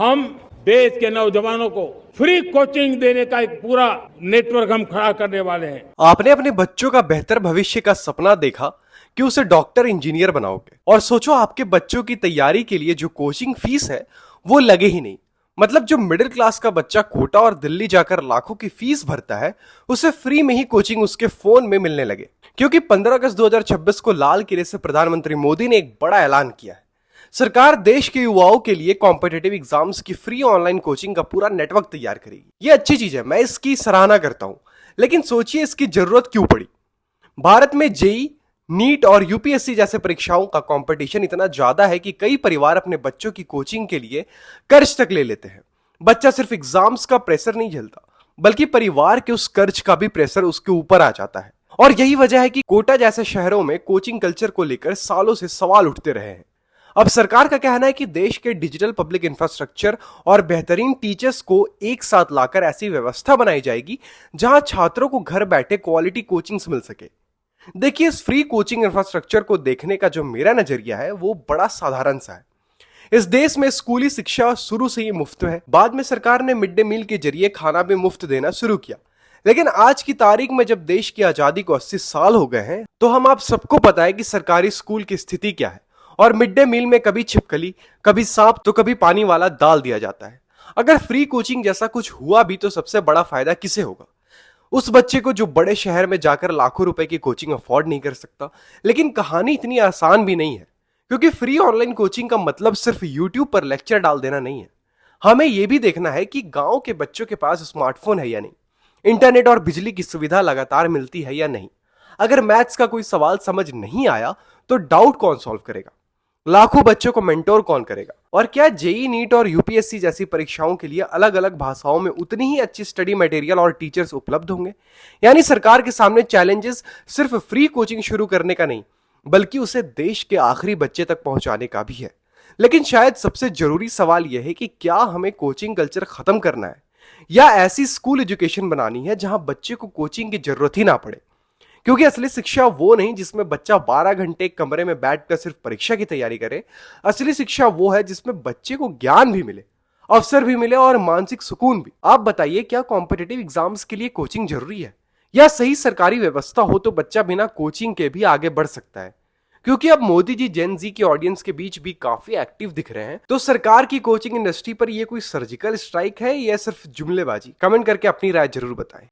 हम देश के नौजवानों को फ्री कोचिंग देने का एक पूरा नेटवर्क हम खड़ा करने वाले हैं। आपने अपने बच्चों का बेहतर भविष्य का सपना देखा कि उसे डॉक्टर इंजीनियर बनाओगे, और सोचो आपके बच्चों की तैयारी के लिए जो कोचिंग फीस है वो लगे ही नहीं। मतलब जो मिडिल क्लास का बच्चा कोटा और दिल्ली जाकर लाखों की फीस भरता है, उसे फ्री में ही कोचिंग उसके फोन में मिलने लगे। क्योंकि 15 अगस्त 2026 को लाल किले से प्रधानमंत्री मोदी ने एक बड़ा ऐलान किया है। सरकार देश के युवाओं के लिए कॉम्पिटिटिव एग्जाम्स की फ्री ऑनलाइन कोचिंग का पूरा नेटवर्क तैयार करेगी। ये अच्छी चीज है, मैं इसकी सराहना करता हूं। लेकिन सोचिए इसकी जरूरत क्यों पड़ी। भारत में जेई, नीट और यूपीएससी जैसे परीक्षाओं का कंपटीशन इतना ज्यादा है कि कई परिवार अपने बच्चों की कोचिंग के लिए कर्ज तक ले लेते हैं। बच्चा सिर्फ एग्जाम्स का प्रेशर नहीं झेलता, बल्कि परिवार के उस कर्ज का भी प्रेशर उसके ऊपर आ जाता है। और यही वजह है कि कोटा जैसे शहरों में कोचिंग कल्चर को लेकर सालों से सवाल उठते रहे हैं। अब सरकार का कहना है कि देश के डिजिटल पब्लिक इंफ्रास्ट्रक्चर और बेहतरीन टीचर्स को एक साथ लाकर ऐसी व्यवस्था बनाई जाएगी जहां छात्रों को घर बैठे क्वालिटी कोचिंग्स मिल सके। देखिए, इस फ्री कोचिंग इंफ्रास्ट्रक्चर को देखने का जो मेरा नजरिया है वो बड़ा साधारण सा है। इस देश में स्कूली शिक्षा शुरू से ही मुफ्त है। बाद में सरकार ने मिड डे मील के जरिए खाना भी मुफ्त देना शुरू किया। लेकिन आज की तारीख में जब देश की आजादी को 80 साल हो गए हैं, तो हम आप सबको पता है कि सरकारी स्कूल की स्थिति क्या है। और मिड डे मील में कभी छिपकली, कभी सांप तो कभी पानी वाला दाल दिया जाता है। अगर फ्री कोचिंग जैसा कुछ हुआ भी तो सबसे बड़ा फायदा किसे होगा? उस बच्चे को जो बड़े शहर में जाकर लाखों रुपए की कोचिंग अफोर्ड नहीं कर सकता। लेकिन कहानी इतनी आसान भी नहीं है, क्योंकि फ्री ऑनलाइन कोचिंग का मतलब सिर्फ यूट्यूब पर लेक्चर डाल देना नहीं है। हमें यह भी देखना है कि गांव के बच्चों के पास स्मार्टफोन है या नहीं, इंटरनेट और बिजली की सुविधा लगातार मिलती है या नहीं। अगर मैथ्स का कोई सवाल समझ नहीं आया तो डाउट कौन सॉल्व करेगा? लाखों बच्चों को मेंटोर कौन करेगा? और क्या जेई, नीट और यूपीएससी जैसी परीक्षाओं के लिए अलग अलग भाषाओं में उतनी ही अच्छी स्टडी मटेरियल और टीचर्स उपलब्ध होंगे? यानी सरकार के सामने चैलेंजेस सिर्फ फ्री कोचिंग शुरू करने का नहीं, बल्कि उसे देश के आखिरी बच्चे तक पहुंचाने का भी है। लेकिन शायद सबसे जरूरी सवाल यह है कि क्या हमें कोचिंग कल्चर खत्म करना है, या ऐसी स्कूल एजुकेशन बनानी है जहां बच्चे को कोचिंग की जरूरत ही ना पड़े? क्योंकि असली शिक्षा वो नहीं जिसमें बच्चा 12 घंटे एक कमरे में बैठकर सिर्फ परीक्षा की तैयारी करे। असली शिक्षा वो है जिसमें बच्चे को ज्ञान भी मिले, अवसर भी मिले और मानसिक सुकून भी। आप बताइए, क्या कॉम्पिटिटिव एग्जाम्स के लिए कोचिंग जरूरी है, या सही सरकारी व्यवस्था हो तो बच्चा बिना कोचिंग के भी आगे बढ़ सकता है? क्योंकि अब मोदी जी जेन जी के ऑडियंस के बीच भी काफी एक्टिव दिख रहे हैं, तो सरकार की कोचिंग इंडस्ट्री पर यह कोई सर्जिकल स्ट्राइक है या सिर्फ जुमलेबाजी? कमेंट करके अपनी राय जरूर बताएं।